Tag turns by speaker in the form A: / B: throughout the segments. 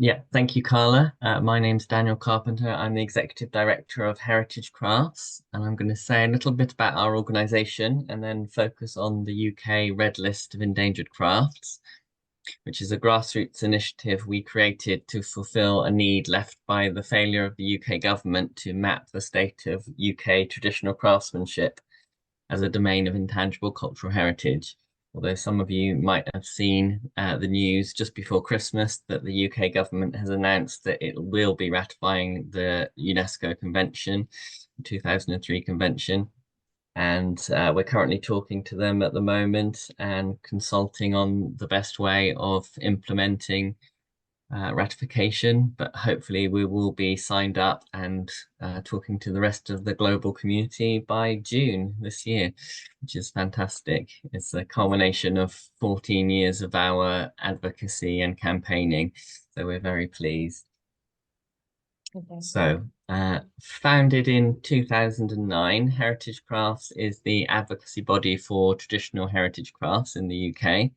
A: Yeah, thank you, Carla. My name's Daniel Carpenter. I'm the Executive Director of Heritage Crafts, and I'm going to say a little bit about our organisation and then focus on the UK Red List of Endangered Crafts, which is a grassroots initiative we created to fulfil a need left by the failure of the UK government to map the state of UK traditional craftsmanship as a domain of intangible cultural heritage. Although some of you might have seen the news just before Christmas that the UK government has announced that it will be ratifying the UNESCO Convention, 2003 Convention. And we're currently talking to them at the moment and consulting on the best way of implementing ratification, but hopefully we will be signed up and talking to the rest of the global community by June this year, which is fantastic. It's a culmination of 14 years of our advocacy and campaigning, so we're very pleased.
B: Fantastic.
A: So, founded in 2009, Heritage Crafts is the advocacy body for traditional heritage crafts in the UK.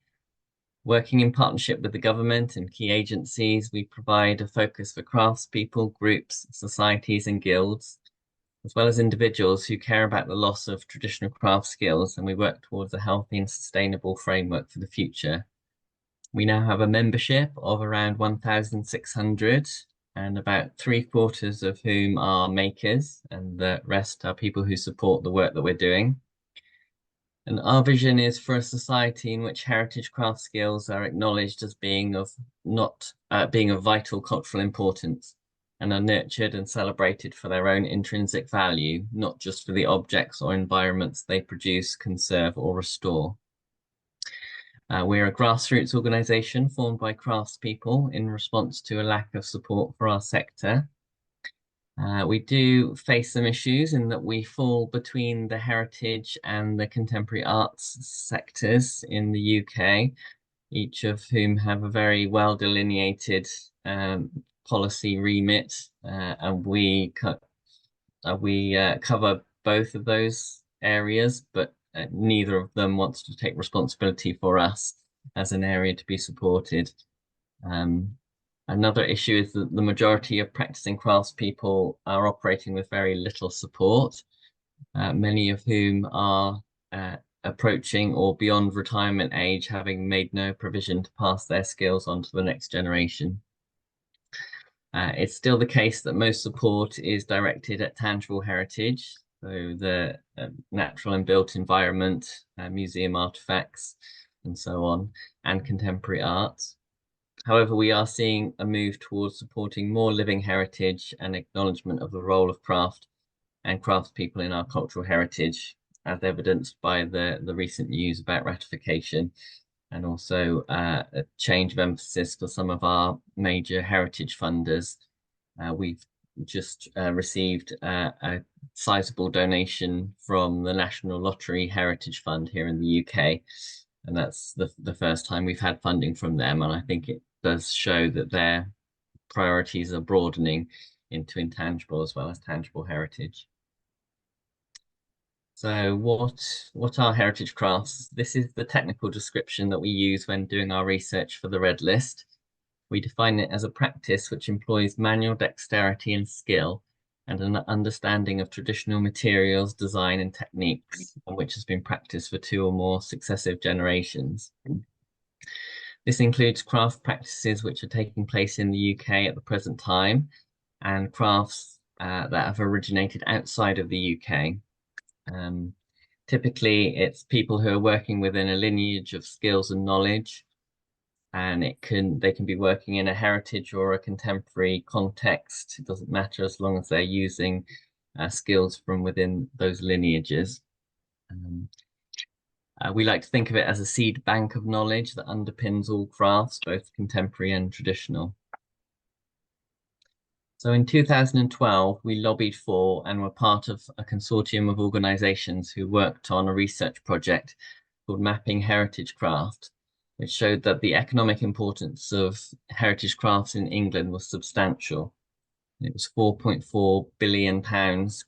A: Working in partnership with the government and key agencies, we provide a focus for craftspeople, groups, societies, and guilds, as well as individuals who care about the loss of traditional craft skills, and we work towards a healthy and sustainable framework for the future. We now have a membership of around 1,600, and about three-quarters of whom are makers, and the rest are people who support the work that we're doing. And our vision is for a society in which heritage craft skills are acknowledged as being of not being of vital cultural importance and are nurtured and celebrated for their own intrinsic value, not just for the objects or environments they produce, conserve, or restore. We're a grassroots organisation formed by craftspeople in response to a lack of support for our sector. We do face some issues in that we fall between the heritage and the contemporary arts sectors in the UK, each of whom have a very well delineated policy remit, and we cover both of those areas, but neither of them wants to take responsibility for us as an area to be supported. Another issue is that the majority of practicing craftspeople are operating with very little support, many of whom are approaching or beyond retirement age, having made no provision to pass their skills on to the next generation. It's still the case that most support is directed at tangible heritage, so the natural and built environment, museum artifacts, and so on, and contemporary arts. However, we are seeing a move towards supporting more living heritage and acknowledgement of the role of craft and craftspeople in our cultural heritage, as evidenced by the recent news about ratification, and also a change of emphasis for some of our major heritage funders. We've just received a sizable donation from the National Lottery Heritage Fund here in the UK, and that's the first time we've had funding from them, and I think it does show that their priorities are broadening into intangible as well as tangible heritage. So what are heritage crafts? This is the technical description that we use when doing our research for the Red List. We define it as a practice which employs manual dexterity and skill and an understanding of traditional materials, design, and techniques, and which has been practiced for two or more successive generations. This includes craft practices which are taking place in the UK at the present time and crafts that have originated outside of the UK. Typically, it's people who are working within a lineage of skills and knowledge, and they can be working in a heritage or a contemporary context. It doesn't matter as long as they're using skills from within those lineages. We like to think of it as a seed bank of knowledge that underpins all crafts, both contemporary and traditional. So in 2012, we lobbied for and were part of a consortium of organisations who worked on a research project called Mapping Heritage Craft, which showed that the economic importance of heritage crafts in England was substantial. It was £4.4 billion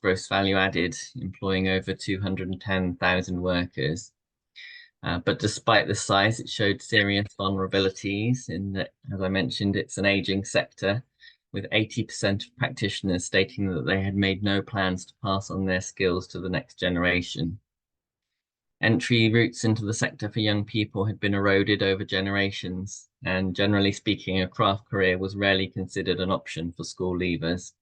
A: gross value added, employing over 210,000 workers. But despite the size, it showed serious vulnerabilities in that, as I mentioned, it's an aging sector, with 80% of practitioners stating that they had made no plans to pass on their skills to the next generation. Entry routes into the sector for young people had been eroded over generations, and generally speaking, a craft career was rarely considered an option for school leavers.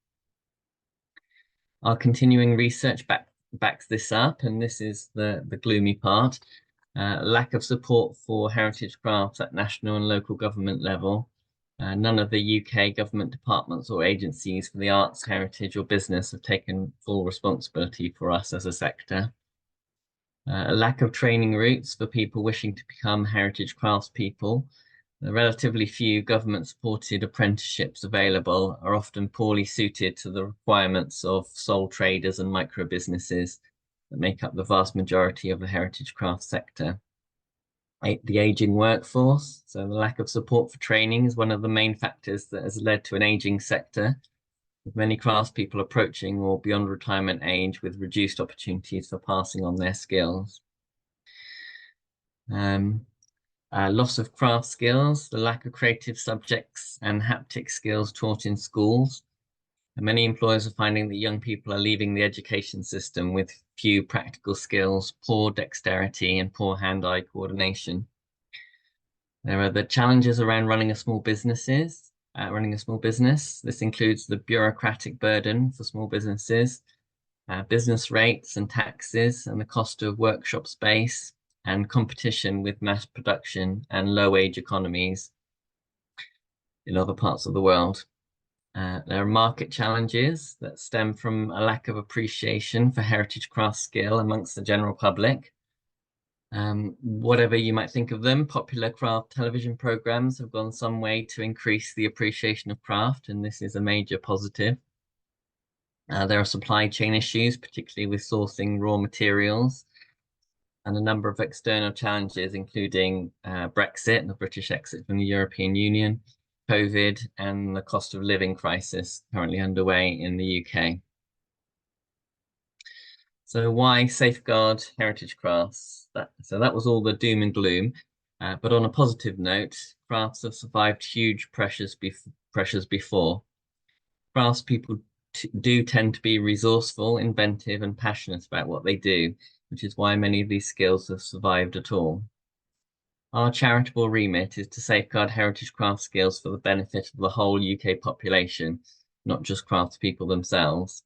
A: Our continuing research backs this up, and this is the gloomy part. Lack of support for heritage crafts at national and local government level. None of the UK government departments or agencies for the arts, heritage, or business have taken full responsibility for us as a sector. A lack of training routes for people wishing to become heritage craftspeople. The relatively few government-supported apprenticeships available are often poorly suited to the requirements of sole traders and micro businesses that make up the vast majority of the heritage craft sector. The aging workforce, so the lack of support for training is one of the main factors that has led to an aging sector, with many craftspeople approaching or beyond retirement age with reduced opportunities for passing on their skills. Loss of craft skills, the lack of creative subjects and haptic skills taught in schools. And many employers are finding that young people are leaving the education system with few practical skills, poor dexterity, and poor hand-eye coordination. There are the challenges around running a small business. This includes the bureaucratic burden for small businesses, business rates and taxes, and the cost of workshop space, and competition with mass production and low-wage economies in other parts of the world. There are market challenges that stem from a lack of appreciation for heritage craft skill amongst the general public. Whatever you might think of them, popular craft television programs have gone some way to increase the appreciation of craft, and this is a major positive. There are supply chain issues, particularly with sourcing raw materials, and a number of external challenges, including Brexit, the British exit from the European Union, COVID, and the cost of living crisis currently underway in the UK. So why safeguard heritage crafts? So that was all the doom and gloom. But on a positive note, crafts have survived huge pressures before. Craftspeople do tend to be resourceful, inventive, and passionate about what they do, which is why many of these skills have survived at all. Our charitable remit is to safeguard heritage craft skills for the benefit of the whole UK population, not just craftspeople themselves.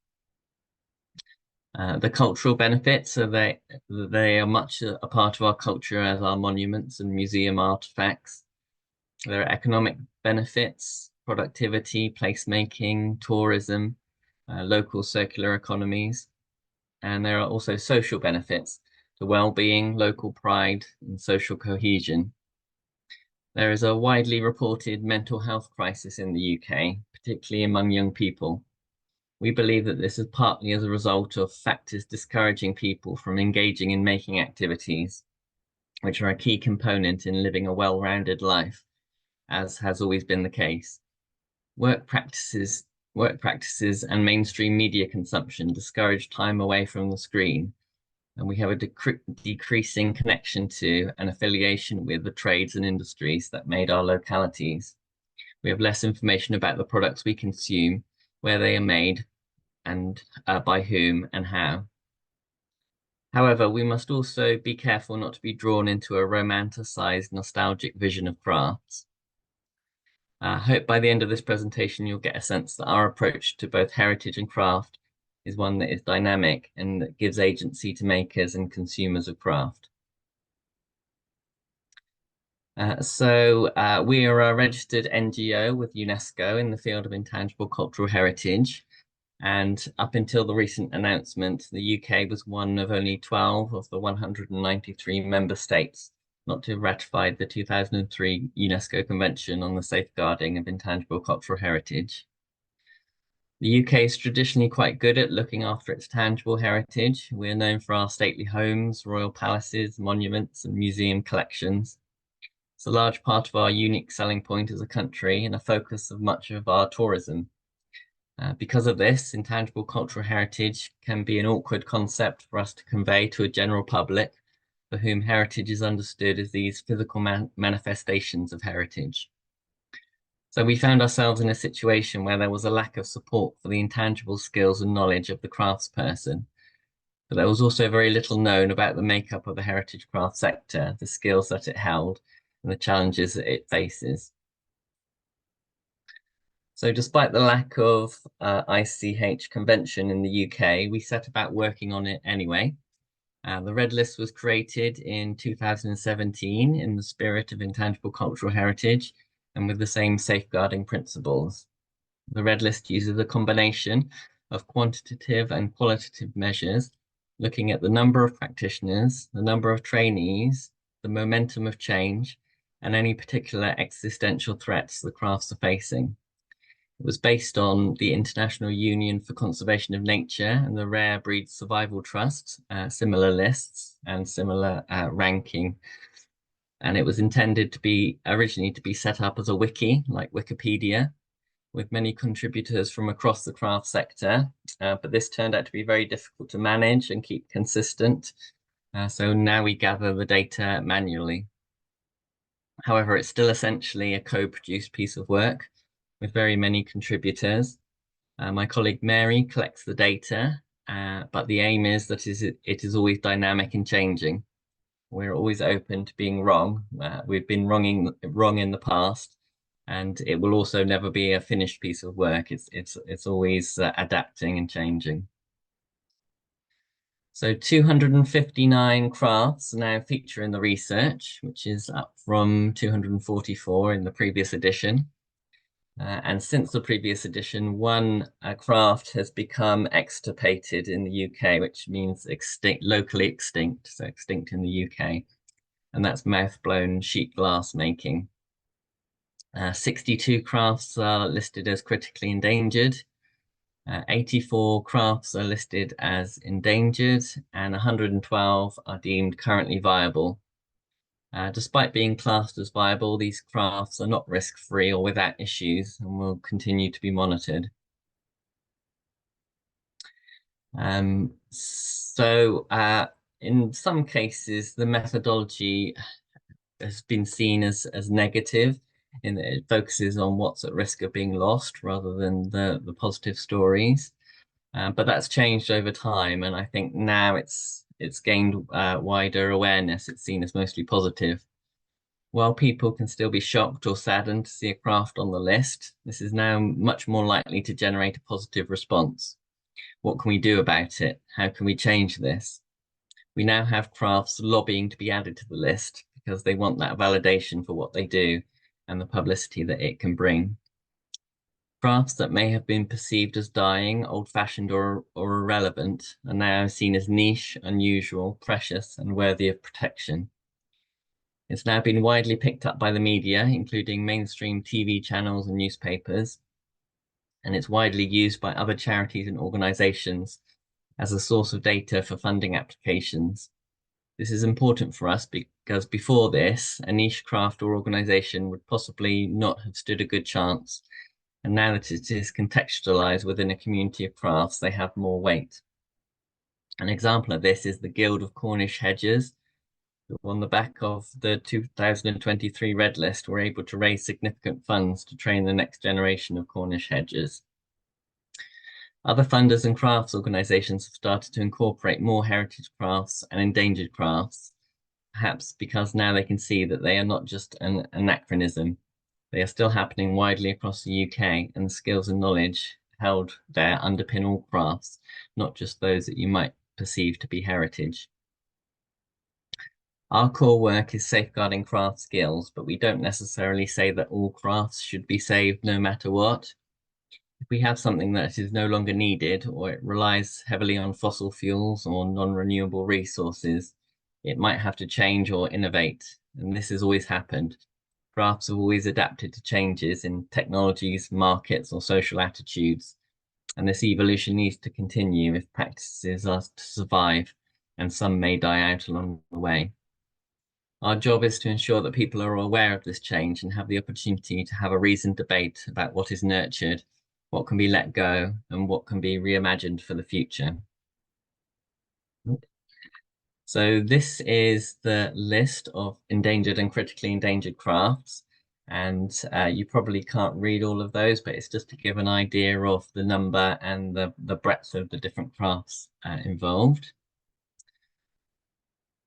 A: The cultural benefits are they are much a part of our culture as our monuments and museum artifacts. There are economic benefits, productivity, placemaking, tourism, local circular economies, and there are also social benefits to well-being, local pride, and social cohesion. There is a widely reported mental health crisis in the UK, particularly among young people. We believe that this is partly as a result of factors discouraging people from engaging in making activities, which are a key component in living a well-rounded life, as has always been the case. Work practices and mainstream media consumption discourage time away from the screen, and we have a decreasing connection to and affiliation with the trades and industries that made our localities. We have less information about the products we consume, where they are made, and by whom and how. However, we must also be careful not to be drawn into a romanticized, nostalgic vision of crafts. I hope by the end of this presentation, you'll get a sense that our approach to both heritage and craft is one that is dynamic and that gives agency to makers and consumers of craft. We are a registered NGO with UNESCO in the field of intangible cultural heritage. And up until the recent announcement, the UK was one of only 12 of the 193 member states not to have ratified the 2003 UNESCO Convention on the Safeguarding of Intangible Cultural Heritage. The UK is traditionally quite good at looking after its tangible heritage. We're known for our stately homes, royal palaces, monuments, and museum collections. It's a large part of our unique selling point as a country and a focus of much of our tourism. Because of this, intangible cultural heritage can be an awkward concept for us to convey to a general public, for whom heritage is understood as these physical manifestations of heritage. So we found ourselves in a situation where there was a lack of support for the intangible skills and knowledge of the craftsperson. But there was also very little known about the makeup of the heritage craft sector, the skills that it held, and the challenges that it faces. So despite the lack of ICH convention in the UK, we set about working on it anyway. The Red List was created in 2017 in the spirit of intangible cultural heritage and with the same safeguarding principles. The Red List uses a combination of quantitative and qualitative measures, looking at the number of practitioners, the number of trainees, the momentum of change, and any particular existential threats the crafts are facing. It was based on the International Union for Conservation of Nature and the Rare Breed Survival Trust, similar lists and similar ranking. And it was intended to be originally to be set up as a wiki, like Wikipedia, with many contributors from across the craft sector. But this turned out to be very difficult to manage and keep consistent. So now we gather the data manually. However, it's still essentially a co-produced piece of work with very many contributors. My colleague Mary collects the data, but the aim is that it is always dynamic and changing. We're always open to being wrong. We've been wrong in the past, and it will also never be a finished piece of work. It's always adapting and changing. So 259 crafts now feature in the research, which is up from 244 in the previous edition. And since the previous edition, one craft has become extirpated in the UK, which means extinct, locally extinct, so extinct in the UK. And that's mouth-blown sheet glass making. 62 crafts are listed as critically endangered. 84 crafts are listed as endangered, and 112 are deemed currently viable. Despite being classed as viable, these crafts are not risk-free or without issues and will continue to be monitored. In some cases, the methodology has been seen as negative in that it focuses on what's at risk of being lost rather than the positive stories. But that's changed over time, and I think now it's gained wider awareness. It's seen as mostly positive. While people can still be shocked or saddened to see a craft on the list, this is now much more likely to generate a positive response. What can we do about it? How can we change this? We now have crafts lobbying to be added to the list because they want that validation for what they do and the publicity that it can bring. Crafts that may have been perceived as dying, old-fashioned or irrelevant are now seen as niche, unusual, precious, and worthy of protection. It's now been widely picked up by the media, including mainstream TV channels and newspapers, and it's widely used by other charities and organizations as a source of data for funding applications. This is important for us because before this, a niche craft or organization would possibly not have stood a good chance. And now that it is contextualized within a community of crafts, they have more weight. An example of this is the Guild of Cornish Hedgers, who on the back of the 2023 Red List were able to raise significant funds to train the next generation of Cornish hedgers. Other funders and crafts organizations have started to incorporate more heritage crafts and endangered crafts, perhaps because now they can see that they are not just an anachronism. They are still happening widely across the UK, and the skills and knowledge held there underpin all crafts, not just those that you might perceive to be heritage. Our core work is safeguarding craft skills, but we don't necessarily say that all crafts should be saved no matter what. If we have something that is no longer needed, or it relies heavily on fossil fuels or non-renewable resources, it might have to change or innovate, and this has always happened. Crafts have always adapted to changes in technologies, markets, or social attitudes, and this evolution needs to continue if practices are to survive, and some may die out along the way. Our job is to ensure that people are aware of this change and have the opportunity to have a reasoned debate about what is nurtured, what can be let go, and what can be reimagined for the future. So this is the list of endangered and critically endangered crafts. And you probably can't read all of those, but it's just to give an idea of the number and the breadth of the different crafts involved.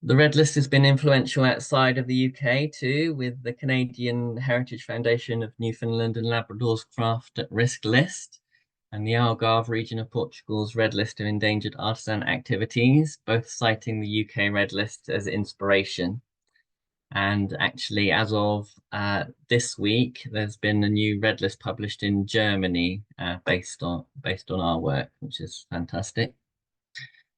A: The Red List has been influential outside of the UK too, with the Canadian Heritage Foundation of Newfoundland and Labrador's Craft at Risk list, and the Algarve region of Portugal's Red List of Endangered Artisan Activities, both citing the UK Red List as inspiration. And actually, as of this week, there's been a new Red List published in Germany based on our work, which is fantastic.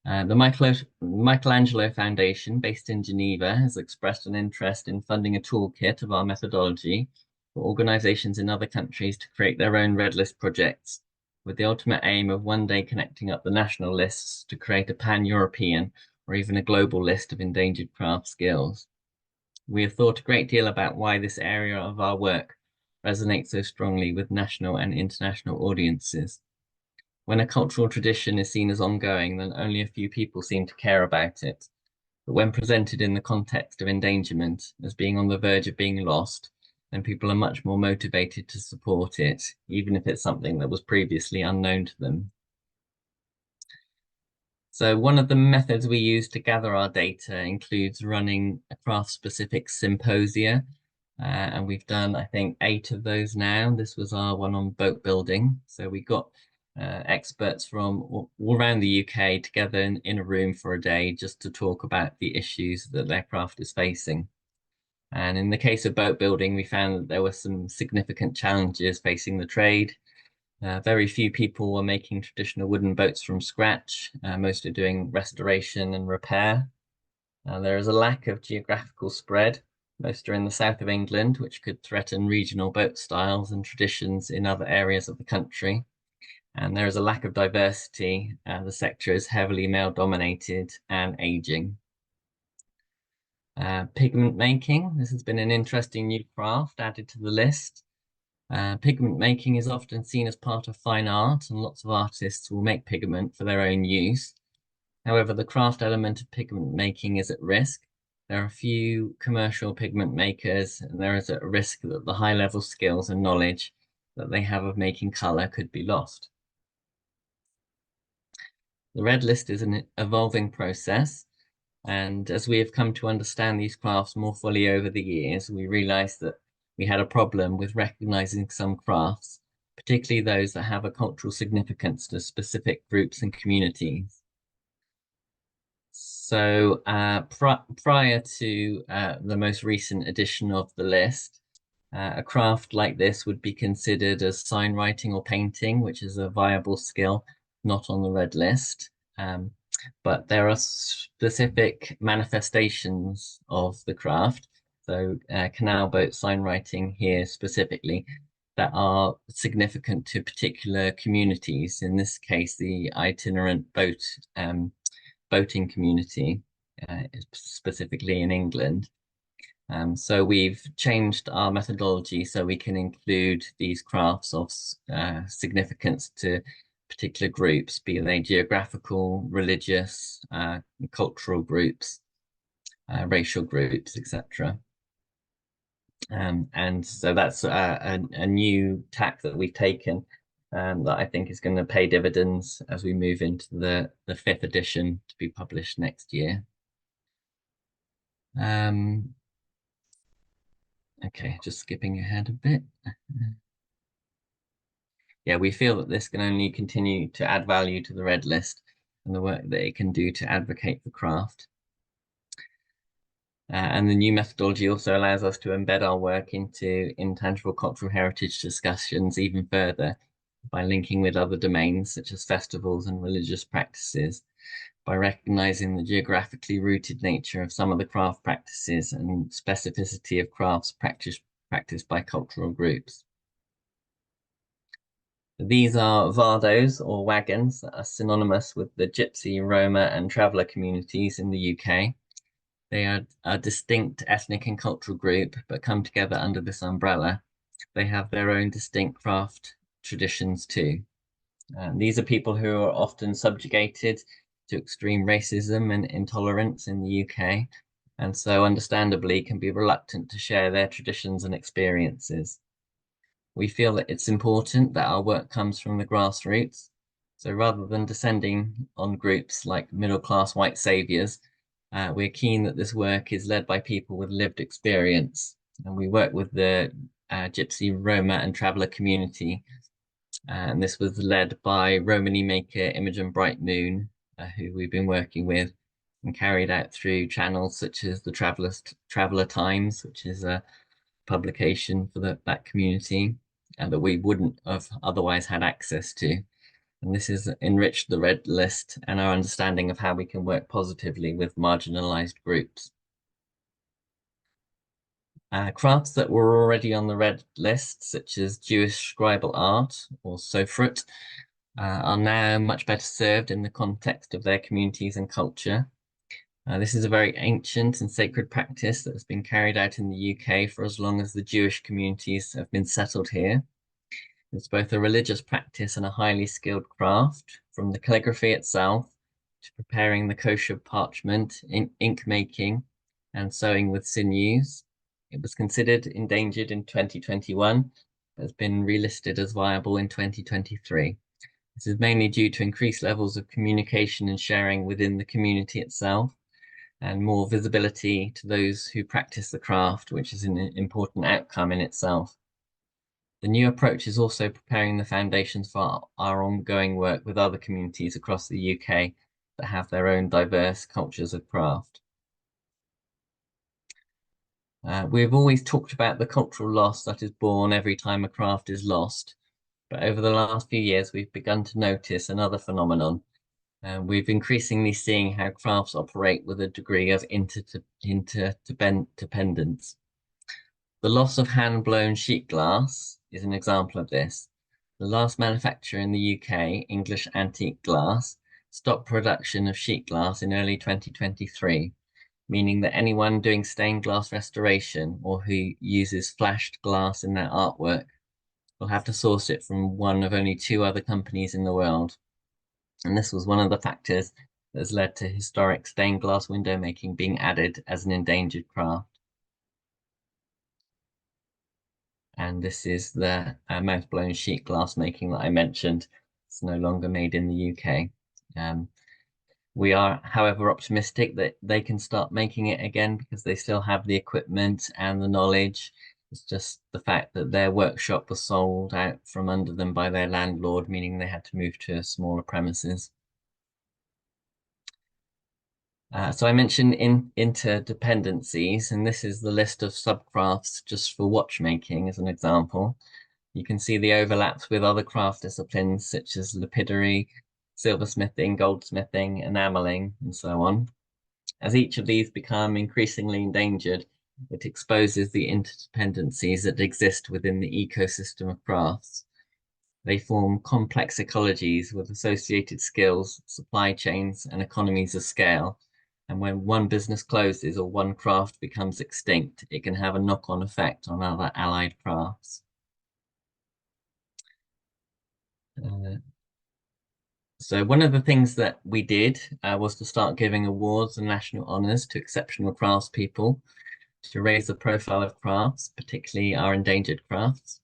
A: The Michelangelo Foundation, based in Geneva, has expressed an interest in funding a toolkit of our methodology for organizations in other countries to create their own Red List projects, with the ultimate aim of one day connecting up the national lists to create a pan-European or even a global list of endangered craft skills. We have thought a great deal about why this area of our work resonates so strongly with national and international audiences. When a cultural tradition is seen as ongoing, then only a few people seem to care about it. But when presented in the context of endangerment, as being on the verge of being lost, then people are much more motivated to support it, even if it's something that was previously unknown to them. So one of the methods we use to gather our data includes running a craft-specific symposia, and we've done, I think, 8 of those now. This was our one on boat building. So we got experts from all around the UK together in a room for a day just to talk about the issues that their craft is facing. And in the case of boat building, we found that there were some significant challenges facing the trade. Very few people were making traditional wooden boats from scratch, mostly doing restoration and repair. There is a lack of geographical spread. Most are in the south of England, which could threaten regional boat styles and traditions in other areas of the country. And there is a lack of diversity. The sector is heavily male-dominated and aging. Pigment making. This has been an interesting new craft added to the list. Pigment making is often seen as part of fine art, and lots of artists will make pigment for their own use. However, the craft element of pigment making is at risk. There are few commercial pigment makers, and there is a risk that the high-level skills and knowledge that they have of making color could be lost. The Red List is an evolving process, and as we have come to understand these crafts more fully over the years, we realized that we had a problem with recognizing some crafts, particularly those that have a cultural significance to specific groups and communities. So prior to the most recent edition of the list, a craft like this would be considered as sign writing or painting, which is a viable skill, not on the Red List. But there are specific manifestations of the craft. So canal boat sign writing here specifically that are significant to particular communities. In this case, the itinerant boating community, specifically in England. So we've changed our methodology so we can include these crafts of significance to particular groups, be they geographical, religious, cultural groups, racial groups, etc. And so that's a new tack that we've taken that I think is going to pay dividends as we move into the 5th edition to be published next year. Okay, just skipping ahead a bit. Yeah, we feel that this can only continue to add value to the Red List and the work that it can do to advocate for craft. And the new methodology also allows us to embed our work into intangible cultural heritage discussions even further by linking with other domains such as festivals and religious practices, by recognizing the geographically rooted nature of some of the craft practices and specificity of crafts practiced by cultural groups. These are vardos or wagons that are synonymous with the Gypsy, Roma and traveller communities in the UK. They are a distinct ethnic and cultural group, but come together under this umbrella. They have their own distinct craft traditions too. These are people who are often subjugated to extreme racism and intolerance in the UK, and so understandably can be reluctant to share their traditions and experiences. We feel that it's important that our work comes from the grassroots. So rather than descending on groups like middle-class white saviors, we're keen that this work is led by people with lived experience. And we work with the Gypsy, Roma and Traveller community. And this was led by Romany maker Imogen Brightmoon, who we've been working with, and carried out through channels such as the Traveller Times, which is a publication for that community, and that we wouldn't have otherwise had access to. And this has enriched the Red List and our understanding of how we can work positively with marginalized groups. Crafts that were already on the Red List, such as Jewish scribal art or sofrit, are now much better served in the context of their communities and culture. This is a very ancient and sacred practice that has been carried out in the UK for as long as the Jewish communities have been settled here. It's both a religious practice and a highly skilled craft, from the calligraphy itself to preparing the kosher parchment, ink making, and sewing with sinews. It was considered endangered in 2021, but has been relisted as viable in 2023. This is mainly due to increased levels of communication and sharing within the community itself, and more visibility to those who practice the craft, which is an important outcome in itself. The new approach is also preparing the foundations for our ongoing work with other communities across the UK that have their own diverse cultures of craft. We've always talked about the cultural loss that is born every time a craft is lost, but over the last few years we've begun to notice another phenomenon. We've increasingly seeing how crafts operate with a degree of interdependence. The loss of hand-blown sheet glass is an example of this. The last manufacturer in the UK, English Antique Glass, stopped production of sheet glass in early 2023, meaning that anyone doing stained glass restoration or who uses flashed glass in their artwork will have to source it from one of only 2 other companies in the world. And this was one of the factors that has led to historic stained glass window making being added as an endangered craft. And this is the mouth-blown sheet glass making that I mentioned. It's no longer made in the UK. We are, however, optimistic that they can start making it again because they still have the equipment and the knowledge. It's just the fact that their workshop was sold out from under them by their landlord, meaning they had to move to smaller premises. So I mentioned interdependencies, and this is the list of subcrafts just for watchmaking as an example. You can see the overlaps with other craft disciplines such as lapidary, silversmithing, goldsmithing, enameling, and so on. As each of these become increasingly endangered, it exposes the interdependencies that exist within the ecosystem of crafts. They form complex ecologies with associated skills, supply chains, and economies of scale. And when one business closes or one craft becomes extinct, it can have a knock-on effect on other allied crafts. So one of the things that we did was to start giving awards and national honours to exceptional craftspeople to raise the profile of crafts, particularly our endangered crafts.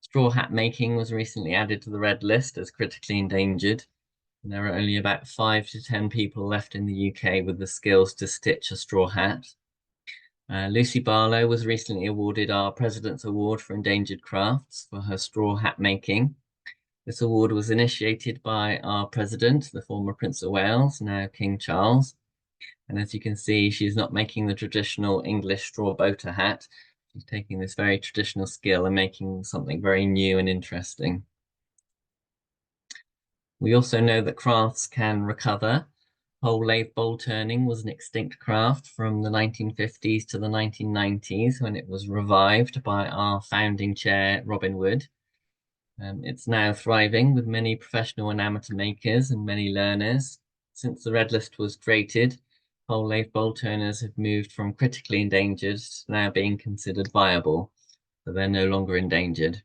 A: Straw hat making was recently added to the Red List as critically endangered. And there are only about 5 to 10 people left in the UK with the skills to stitch a straw hat. Lucy Barlow was recently awarded our President's Award for Endangered Crafts for her straw hat making. This award was initiated by our president, the former Prince of Wales, now King Charles. And as you can see, she's not making the traditional English straw boater hat. She's taking this very traditional skill and making something very new and interesting. We also know that crafts can recover. Whole lathe bowl turning was an extinct craft from the 1950s to the 1990s when it was revived by our founding chair, Robin Wood. It's now thriving with many professional and amateur makers and many learners. Since the Red List was created, whole lathe bowl turners have moved from critically endangered to now being considered viable, so they're no longer endangered.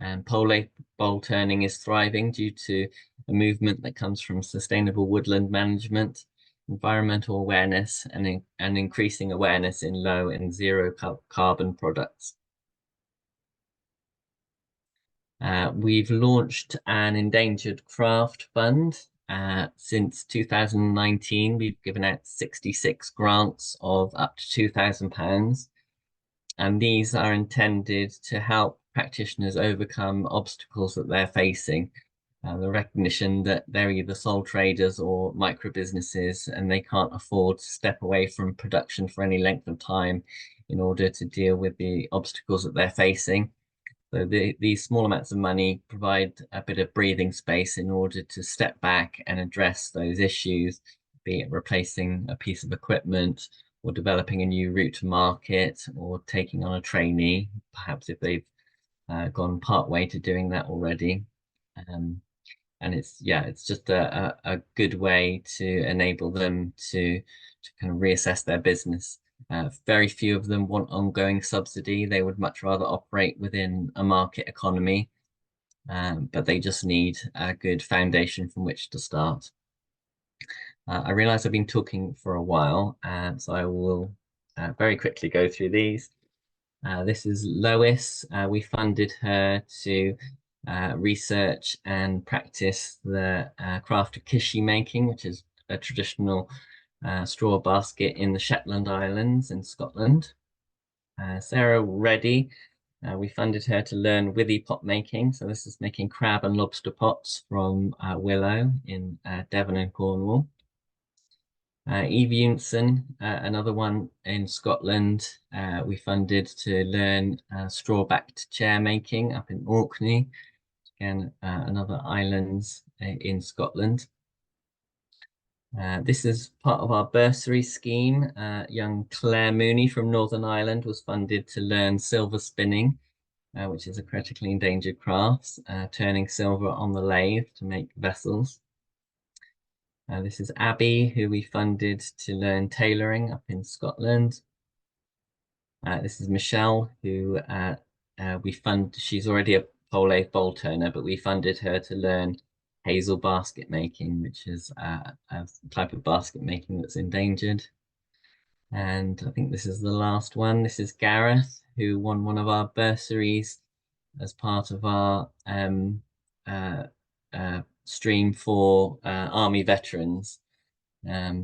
A: And pole bowl turning is thriving due to a movement that comes from sustainable woodland management, environmental awareness, and increasing awareness in low and zero carbon products. We've launched an endangered craft fund. Since 2019, we've given out 66 grants of up to £2,000. And these are intended to help practitioners overcome obstacles that they're facing. The recognition that they're either sole traders or micro businesses, and they can't afford to step away from production for any length of time in order to deal with the obstacles that they're facing. So these small amounts of money provide a bit of breathing space in order to step back and address those issues, be it replacing a piece of equipment or developing a new route to market or taking on a trainee, perhaps if they've gone part way to doing that already. And it's just a good way to enable them to kind of reassess their business. Very few of them want ongoing subsidy. They would much rather operate within a market economy, but they just need a good foundation from which to start. I realize I've been talking for a while, so I will very quickly go through these. This is Lois. We funded her to research and practice the craft of kishi making, which is a traditional straw basket in the Shetland Islands in Scotland. Sarah Reddy, we funded her to learn withy pot making. So this is making crab and lobster pots from willow in Devon and Cornwall. Eve Unson, another one in Scotland, we funded to learn straw-backed chair making up in Orkney, again, another islands in Scotland. This is part of our bursary scheme. Young Claire Mooney from Northern Ireland was funded to learn silver spinning, which is a critically endangered craft, turning silver on the lathe to make vessels. This is Abby, who we funded to learn tailoring up in Scotland. This is Michelle, who she's already a pole lathe bowl turner, but we funded her to learn hazel basket making, which is a type of basket making that's endangered. And I think this is the last one. This is Gareth, who won one of our bursaries as part of our stream for army veterans.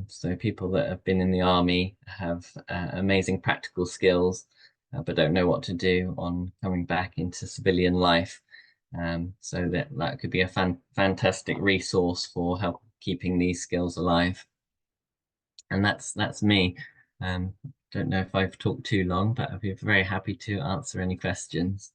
A: So people that have been in the army have amazing practical skills, but don't know what to do on coming back into civilian life. So that could be a fantastic resource for help keeping these skills alive. And that's me. Don't know if I've talked too long, but I'd be very happy to answer any questions.